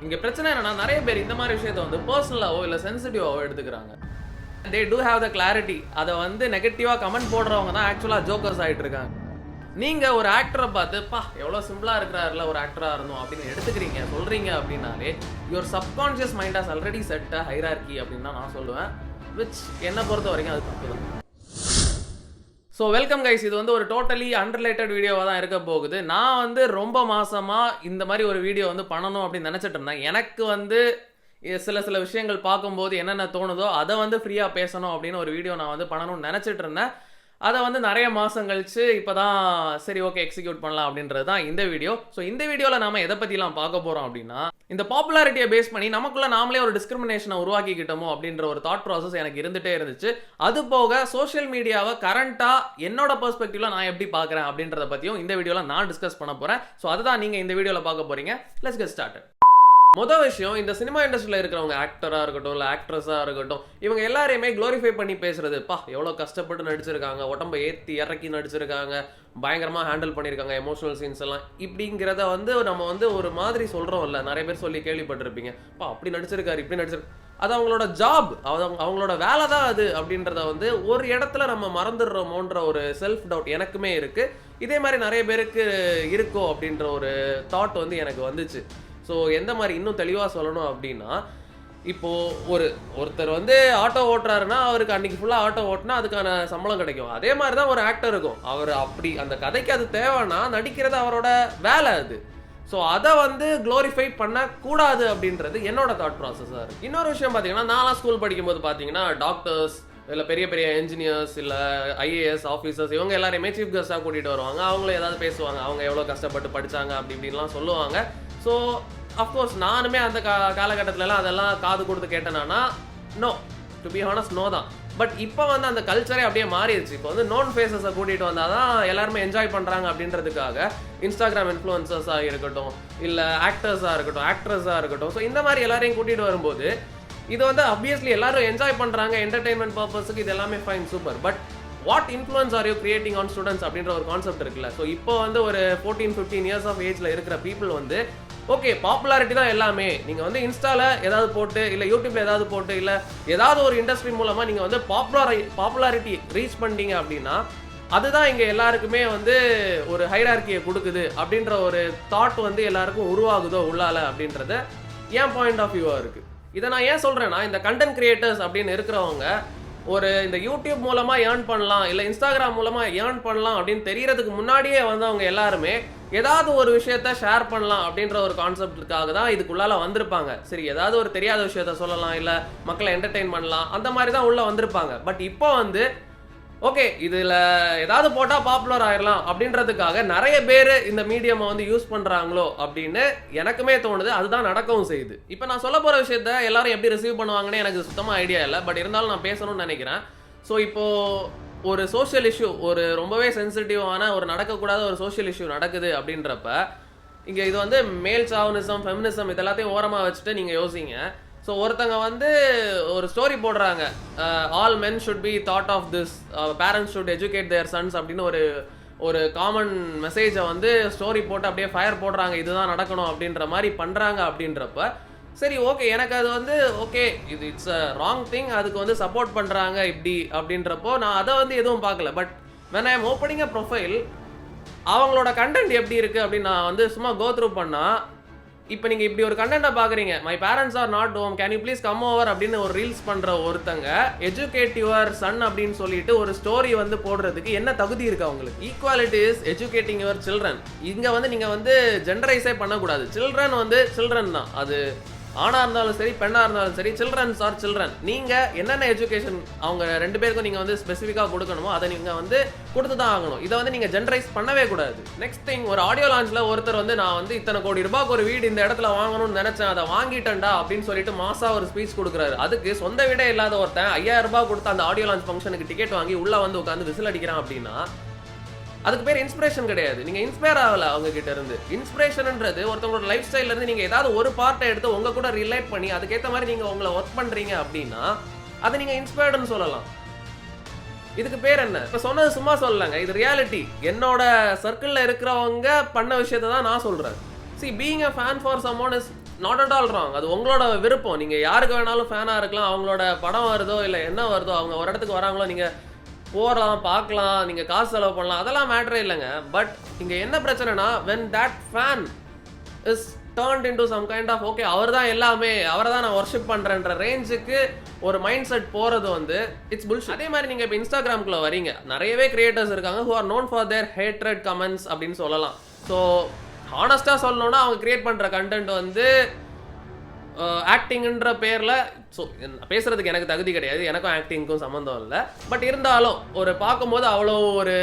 இங்க பிரச்சனை என்னன்னா நிறைய பேர் இந்த மாதிரி விஷயத்தை வந்து பர்சனலாவோ இல்ல சென்சிட்டிவாவோ எடுத்துக்கிறாங்க. They do have the clarity. அதை வந்து நெகட்டிவா கமெண்ட் போடுறவங்க தான் ஆக்சுவலா ஜோக்கர்ஸ் ஆயிட்டு இருக்காங்க. நீங்க ஒரு ஆக்டரை பார்த்து எவ்வளவு சிம்பிளா இருக்கிறாருல ஒரு ஆக்டரா இருந்தோம் அப்படின்னு எடுத்துக்கிறீங்க சொல்றீங்க அப்படின்னாலே your subconscious mind has already set a hierarchy அப்படின்னு தான் நான் சொல்லுவேன். விச் என்னை பொறுத்த வரைக்கும் அது தப்பு தான். ஸோ வெல்கம் கைஸ், இது வந்து ஒரு டோட்டலி அன்ரிலேட்டட் வீடியோவாக தான் இருக்க போகுது. நான் வந்து ரொம்ப மாசமாக இந்த மாதிரி ஒரு வீடியோ வந்து பண்ணணும் அப்படின்னு நினச்சிட்டு இருந்தேன். எனக்கு வந்து சில விஷயங்கள் பார்க்கும்போது என்னென்ன தோணுதோ அதை வந்து ஃப்ரீயாக பேசணும் அப்படின்னு ஒரு வீடியோ நான் வந்து பண்ணணும்னு நினச்சிட்டு இருந்தேன். அதை வந்து நிறைய மாதம் கழிச்சு இப்போ தான் சரி ஓகே எக்ஸிக்யூட் பண்ணலாம் அப்படின்றது தான் இந்த வீடியோ. ஸோ இந்த வீடியோவில் நாம எதை பற்றிலாம் பார்க்க போகிறோம் அப்படின்னா, இந்த பாப்புலாரிட்டியை பேஸ் பண்ணி நமக்குள்ள நாமளே ஒரு டிஸ்கிரிமினேஷனை உருவாக்கிக்கிட்டோமோ அப்படின்ற ஒரு தாட் ப்ராசஸ் எனக்கு இருந்துகிட்டே இருந்துச்சு. அது போக சோஷியல் மீடியாவை கரண்ட்டாக என்னோட பெர்ஸ்பெக்டிவ்ல நான் எப்படி பார்க்குறேன் அப்படின்றத பற்றியும் இந்த வீடியோவில் நான் டிஸ்கஸ் பண்ண போகிறேன். ஸோ அதுதான் நீங்கள் இந்த வீடியோவில் பார்க்க போகிறீங்க. Let's get started. மொதல் விஷயம், இந்த சினிமா இண்டஸ்ட்ரியில் இருக்கிறவங்க ஆக்டராக இருக்கட்டும் இல்லை ஆக்ட்ரஸாக இருக்கட்டும், இவங்க எல்லாரையுமே க்ளோரிஃபை பண்ணி பேசுறது, எவ்வளோ கஷ்டப்பட்டு நடிச்சிருக்காங்க, உடம்பை ஏற்றி இறக்கி நடிச்சிருக்காங்க, பயங்கரமாக ஹேண்டில் பண்ணியிருக்காங்க எமோஷனல் சீன்ஸ் எல்லாம், இப்படிங்கிறத வந்து நம்ம வந்து ஒரு மாதிரி சொல்கிறோம் இல்லை, நிறைய பேர் சொல்லி கேள்விப்பட்டிருப்பீங்க. அப்படி நடிச்சிருக்காரு இப்படி நடிச்சிருக்கு, அது அவங்களோட ஜாப், அவங்களோட வேலை தான் அது அப்படின்றத வந்து ஒரு இடத்துல நம்ம மறந்துடுறோமோன்ற ஒரு செல்ஃப் டவுட் எனக்குமே இருக்குது. இதே மாதிரி நிறைய பேருக்கு இருக்கோ அப்படின்ற ஒரு தாட் வந்து எனக்கு வந்துச்சு. ஸோ எந்த மாதிரி இன்னும் தெளிவாக சொல்லணும் அப்படின்னா, இப்போது ஒருத்தர் வந்து ஆட்டோ ஓட்டுறாருன்னா அவருக்கு அன்றைக்கி ஃபுல்லாக ஆட்டோ ஓட்டினா அதுக்கான சம்பளம் கிடைக்கும். அதே மாதிரி தான் ஒரு ஆக்டர் இருக்கும். அவர் அப்படி அந்த கதைக்கு அது தேவைன்னா நடிக்கிறது அவரோட வேலை அது. ஸோ அதை வந்து க்ளோரிஃபை பண்ணக்கூடாது அப்படின்றது என்னோட தாட் ப்ராசஸாக இருக்குது. இன்னொரு விஷயம் பார்த்தீங்கன்னா, நான்லாம் ஸ்கூல் படிக்கும்போது பார்த்தீங்கன்னா டாக்டர்ஸ் இல்லை பெரிய பெரிய என்ஜினியர்ஸ் இல்லை ஐஏஎஸ் ஆஃபீஸர்ஸ் இவங்க எல்லாரையுமே சீஃப் கெஸ்ட்டாக கூட்டிகிட்டு வருவாங்க. அவங்களும் ஏதாவது பேசுவாங்க, அவங்க எவ்வளோ கஷ்டப்பட்டு படித்தாங்க அப்படி இப்படின்லாம் சொல்லுவாங்க. ஸோ அஃப்கோர்ஸ் நானுமே அந்த காலகட்டத்திலலாம் அதெல்லாம் காது கொடுத்து கேட்டேனா, no, to be honest no தான். பட் இப்போ வந்து அந்த கல்ச்சரே அப்படியே மாறிடுச்சு. இப்போ வந்து நோன் ஃபேஸஸை கூட்டிகிட்டு வந்தால் தான் எல்லாருமே என்ஜாய் பண்ணுறாங்க அப்படின்றதுக்காக இன்ஸ்டாகிராம் இன்ஃப்ளூயன்சர்ஸாக இருக்கட்டும் இல்லை ஆக்டர்ஸாக இருக்கட்டும் ஆக்ட்ரஸாக இருக்கட்டும், ஸோ இந்த மாதிரி எல்லாரையும் கூட்டிகிட்டு வரும்போது இது வந்து ஆப்வியஸ்லி எல்லாரும் என்ஜாய் பண்ணுறாங்க, என்டர்டெயின்மெண்ட் பர்பஸுக்கு இது எல்லாமே fine, super. But what influence are you creating on students அப்படின்ற ஒரு கான்செப்ட் இருக்குல்ல. ஸோ இப்போ வந்து ஒரு 14-15 இயர்ஸ் ஆஃப் ஏஜில் இருக்கிற பீப்புள் வந்து ஓகே பாப்புலாரிட்டி தான் எல்லாமே, நீங்கள் வந்து இன்ஸ்டாவில் ஏதாவது போட்டு இல்லை யூடியூப்ல ஏதாவது போட்டு இல்லை ஏதாவது ஒரு இண்டஸ்ட்ரி மூலமாக நீங்கள் வந்து பாப்புலாரிட்டி ரீச் பண்ணிட்டீங்க அப்படின்னா அதுதான் இங்கே எல்லாருக்குமே வந்து ஒரு ஹைரார்கியை கொடுக்குது அப்படின்ற ஒரு தாட் வந்து எல்லாருக்கும் உருவாகுதோ உள்ளால அப்படின்றத என் பாயிண்ட் ஆஃப் வியூவாக இருக்குது. இதை நான் ஏன் சொல்கிறேன்னா, இந்த கண்டென்ட் கிரியேட்டர்ஸ் அப்படின்னு இருக்கிறவங்க ஒரு இந்த யூடியூப் மூலமாக ஏர்ன் பண்ணலாம் இல்லை இன்ஸ்டாகிராம் மூலமாக ஏர்ன் பண்ணலாம் அப்படின்னு தெரியறதுக்கு முன்னாடியே வந்து அவங்க எல்லாருமே ஏதாவது ஒரு விஷயத்த ஷேர் பண்ணலாம் அப்படின்ற ஒரு கான்செப்டுக்காக தான் இதுக்குள்ளால வந்திருப்பாங்க. சரி, ஏதாவது ஒரு தெரியாத விஷயத்த சொல்லலாம் இல்லை மக்களை என்டர்டெயின் பண்ணலாம், அந்த மாதிரி தான் உள்ளே வந்திருப்பாங்க. பட் இப்போ வந்து ஓகே இதில் ஏதாவது போட்டால் பாப்புலர் ஆயிடலாம் அப்படின்றதுக்காக நிறைய பேர் இந்த மீடியமை வந்து யூஸ் பண்ணுறாங்களோ அப்படின்னு எனக்குமே தோணுது. அதுதான் நடக்கவும் செய்யுது. இப்போ நான் சொல்ல போகிற விஷயத்த எல்லாரும் எப்படி ரிசீவ் பண்ணுவாங்கன்னு எனக்கு சுத்தமாக ஐடியா இல்லை. பட் இருந்தாலும் நான் பேசணும்னு நினைக்கிறேன். ஸோ இப்போது ஒரு சோஷியல் இஷ்யூ, ஒரு ரொம்பவே சென்சிட்டிவான ஒரு நடக்கக்கூடாத ஒரு சோஷியல் இஷ்யூ நடக்குது அப்படின்றப்ப இங்கே இது வந்து மேல் சாவனிசம் ஃபெமினிசம் இது எல்லாத்தையும் ஓரமாக வச்சுட்டு நீங்கள் யோசிங்க. ஸோ ஒருத்தங்க வந்து ஒரு ஸ்டோரி போடுறாங்க, all men should be taught of this, parents should educate their sons அப்படின்னு ஒரு காமன் மெசேஜை வந்து ஸ்டோரி போட்டு அப்படியே ஃபயர் போடுறாங்க, இதுதான் நடக்கணும் அப்படின்ற மாதிரி பண்ணுறாங்க. அப்படின்றப்ப சரி ஓகே, எனக்கு அது வந்து ஓகே இது இட்ஸ் அ ராங் திங், அதுக்கு வந்து சப்போர்ட் பண்ணுறாங்க இப்படி அப்படின்றப்போ நான் அதை வந்து எதுவும் பார்க்கல. But when I am opening a profile, அவங்களோட கண்டென்ட் எப்படி இருக்குது அப்படின்னு நான் வந்து சும்மா கோ த்ரூ பண்ணால், இப்போ நீங்கள் இப்படி ஒரு கண்டென்ட்டை பார்க்குறீங்க, my parents are not home, can you please come over அப்படின்னு ஒரு ரீல்ஸ் பண்ணுற ஒருத்தங்க எஜுகேட் யுவர் சன் அப்படின்னு சொல்லிட்டு ஒரு ஸ்டோரி வந்து போடுறதுக்கு என்ன தகுதி இருக்குது அவங்களுக்கு? Equality is educating your children. இங்கே வந்து நீங்கள் வந்து ஜென்டரைஸே பண்ணக்கூடாது. சில்ட்ரன் வந்து சில்ட்ரன் தான், அது ஆணாக இருந்தாலும் சரி பெண்ணாக இருந்தாலும் சரி, சில்ட்ரன்ஸ் ஆர் சில்ட்ரன். நீங்கள் என்னென்ன எஜுகேஷன் அவங்க ரெண்டு பேருக்கும் நீங்கள் வந்து ஸ்பெசிஃபிக்காக கொடுக்கணுமோ அதை நீங்கள் வந்து கொடுத்து தான் ஆகணும். இதை வந்து நீங்கள் ஜென்ரலைஸ் பண்ணவே கூடாது. நெக்ஸ்ட் திங், ஒரு ஆடியோ லான்ச்சில் ஒருத்தர் வந்து நான் வந்து இத்தனை கோடி ரூபாய்க்கு ஒரு வீடு இந்த இடத்துல வாங்கணும்னு நினச்சேன், அதை வாங்கிட்டேன்டா அப்படின்னு சொல்லிட்டு மாசா ஒரு ஸ்பீச் கொடுக்குறாரு. அதுக்கு சொந்த வீடே இல்லாத ஒருத்தன் 5000 ரூபாய் கொடுத்து அந்த ஆடியோ லான்ச் ஃபங்க்ஷனுக்கு டிக்கெட் வாங்கி உள்ளே வந்து உட்காந்து விசில் அடிக்கிறான் அப்படின்னா அதுக்கு பேர் இன்ஸ்பிரேஷன் கிடையாது. நீங்க இன்ஸ்பயர் ஆகல அவங்க கிட்ட இருந்து. இன்ஸ்பிரேஷன்ன்றது ஒருத்தவங்களோட லைஃப் ஸ்டைல்ல இருந்து நீங்க ஏதாவது ஒரு பார்ட்டை எடுத்து உங்க கூட ரிலேட் பண்ணி அதுக்கேற்ற மாதிரி நீங்க உங்களை ஒர்க் பண்றீங்க அப்படின்னா அதை நீங்க இன்ஸ்பயர்டுன்னு சொல்லலாம். இதுக்கு பேர் என்ன? இப்ப சொன்னது சும்மா சொல்லலங்க, இது ரியாலிட்டி. என்னோட சர்க்கிள்ல இருக்கிறவங்க பண்ண விஷயத்தை தான் நான் சொல்றேன். See, being a fan for someone is not at all wrong. அது உங்களோட விருப்பம். நீங்க யாருக்கு வேணாலும் ஃபேனா இருக்கலாம். அவங்களோட படம் வருதோ இல்ல என்ன வருதோ, அவங்க ஒரு இடத்துக்கு வராங்களோ, நீங்க போகலாம், பார்க்கலாம், நீங்க காசு செலவு பண்ணலாம், அதெல்லாம் மேட்டரே இல்லைங்க. பட் இங்க என்ன பிரச்சனைனா, when that fan is turned into some kind of okay, அவர் தான் எல்லாமே, அவரை தான் நான் வர்ஷிப் பண்றேன்ற ரேஞ்சுக்கு ஒரு மைண்ட் செட் போறது வந்து இட்ஸ் புல்ஷிட். அதே மாதிரி நீங்க இப்போ இன்ஸ்டாகிராம்குள்ள வரீங்க, நிறையவே கிரியேட்டர்ஸ் இருக்காங்க who are known for their hatred comments அப்படின்னு சொல்லலாம். ஸோ ஹானஸ்டா சொல்லணும்னா அவங்க கிரியேட் பண்ற கண்டென்ட் வந்து ஆக்டிங்ன்ற பேர்ல, ஸோ பேசுறதுக்கு எனக்கு தகுதி கிடையாது, எனக்கும் ஆக்டிங்க்கும் சம்மந்தம் இல்லை. பட் இருந்தாலும் ஒரு பார்க்கும்போது அவ்வளோ ஒரு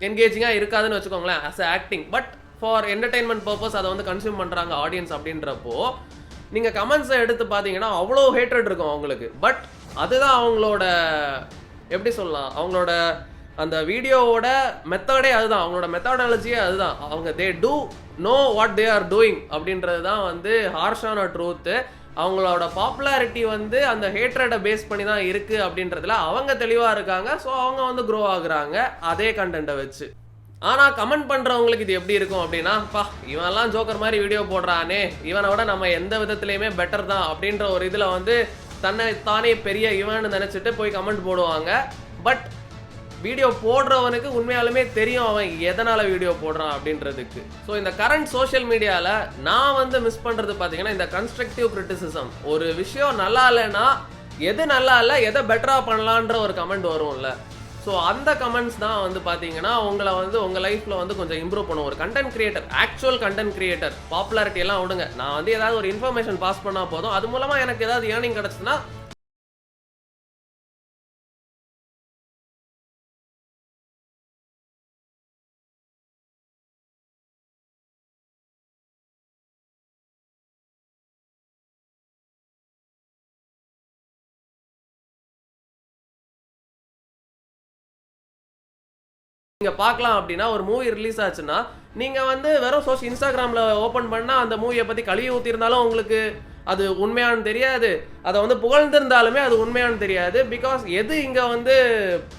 என்கேஜிங்காக இருக்காதுன்னு வச்சுக்கோங்களேன் as acting. But for entertainment purpose அதை வந்து கன்சியூம் பண்ணுறாங்க ஆடியன்ஸ் அப்படின்றப்போ நீங்கள் கமெண்ட்ஸை எடுத்து பார்த்தீங்கன்னா அவ்வளோ ஹேட்ரட் இருக்கும் அவங்களுக்கு. பட் அதுதான் அவங்களோட எப்படி சொல்லலாம், அவங்களோட அந்த வீடியோவோட மெத்தடே அதுதான், அவங்களோட மெத்தடாலஜியே அதுதான். அவங்க they do know what they are doing அப்படின்றது தான் வந்து ஹார்ஷான ட்ரூத்து. அவங்களோட பாப்புலாரிட்டி வந்து அந்த ஹேட்ரடை பேஸ் பண்ணி தான் இருக்கு அப்படின்றதுல அவங்க தெளிவாக இருக்காங்க. ஸோ அவங்க வந்து க்ரோ ஆகுறாங்க அதே கண்டென்ட்டை வச்சு. ஆனால் கமெண்ட் பண்ணுறவங்களுக்கு இது எப்படி இருக்கும் அப்படின்னா, பா இவன்லாம் ஜோக்கர் மாதிரி வீடியோ போடுறானே, இவனை விட நம்ம எந்த விதத்துலையுமே பெட்டர் தான் அப்படின்ற ஒரு இதில் வந்து தன்னை தானே பெரிய இவன்னு நினச்சிட்டு போய் கமெண்ட் போடுவாங்க. பட் வீடியோ போடுறவனுக்கு உண்மையாலுமே தெரியும் அவன் எதனால் வீடியோ போடுறான் அப்படின்றதுக்கு. ஸோ இந்த கரண்ட் சோஷியல் மீடியாவில் நான் வந்து மிஸ் பண்ணுறது பார்த்தீங்கன்னா இந்த கன்ஸ்ட்ரக்டிவ் கிரிட்டிசிசம். ஒரு விஷயம் நல்லா இல்லைன்னா எது நல்லா இல்லை, எதை பெட்டராக பண்ணலான்ற ஒரு கமெண்ட் வரும்ல. ஸோ அந்த கமெண்ட்ஸ் தான் வந்து பார்த்தீங்கன்னா உங்களை வந்து உங்கள் லைஃப்பில் வந்து கொஞ்சம் இம்ப்ரூவ் பண்ணும். ஒரு content creator, actual content creator, popularity எல்லாம் விடுங்க, நான் வந்து ஏதாவது ஒரு இன்ஃபர்மேஷன் பாஸ் பண்ணால் போதும், அது மூலமாக எனக்கு ஏதாவது ஏர்னிங் கிடச்சுன்னா நீங்க பார்க்கலாம். அப்படின்னா ஒரு மூவி ரிலீஸ் ஆச்சுன்னா நீங்க வந்து வெறும் இன்ஸ்டாகிராம்ல ஓபன் பண்ணா அந்த மூவியை பத்தி கழுவி ஊத்திருந்தாலும் உங்களுக்கு அது உண்மையானு தெரியாது, அதை வந்து புகழ்ந்திருந்தாலுமே அது உண்மையானு தெரியாது. பிகாஸ் எது இங்க வந்து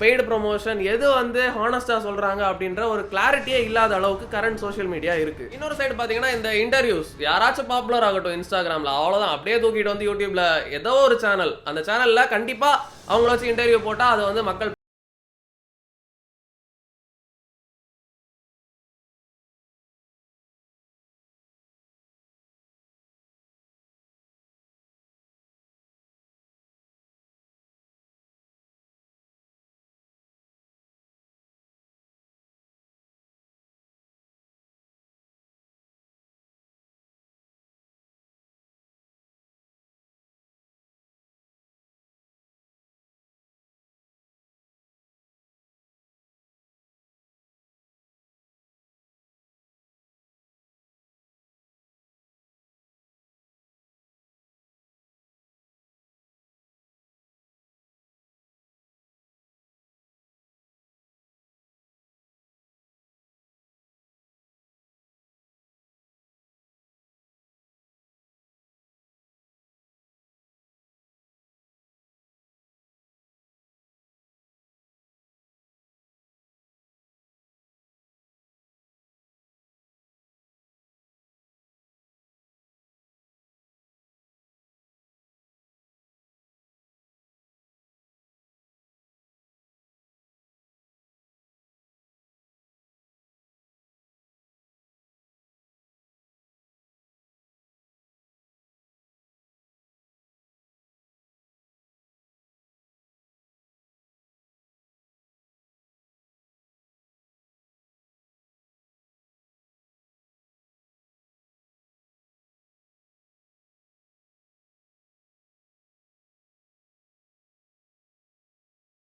பெய்டு ப்ரொமோஷன், எது வந்து ஹானஸ்டா சொல்றாங்க அப்படின்ற ஒரு கிளாரிட்டியே இல்லாத அளவுக்கு கரண்ட் சோஷியல் மீடியா இருக்கு. இன்னொரு சைடு பாத்தீங்கன்னா இந்த இன்டர்வியூஸ், யாராச்சும் பாப்புலர் ஆகட்டும் இன்ஸ்டாகிராம்ல, அவ்வளவுதான் அப்படியே தூக்கிட்டு வந்து யூடியூப்ல ஏதோ ஒரு சேனல், அந்த சேனல்ல கண்டிப்பா அவங்கள வச்சு இன்டர்வியூ போட்டா அதை வந்து மக்கள்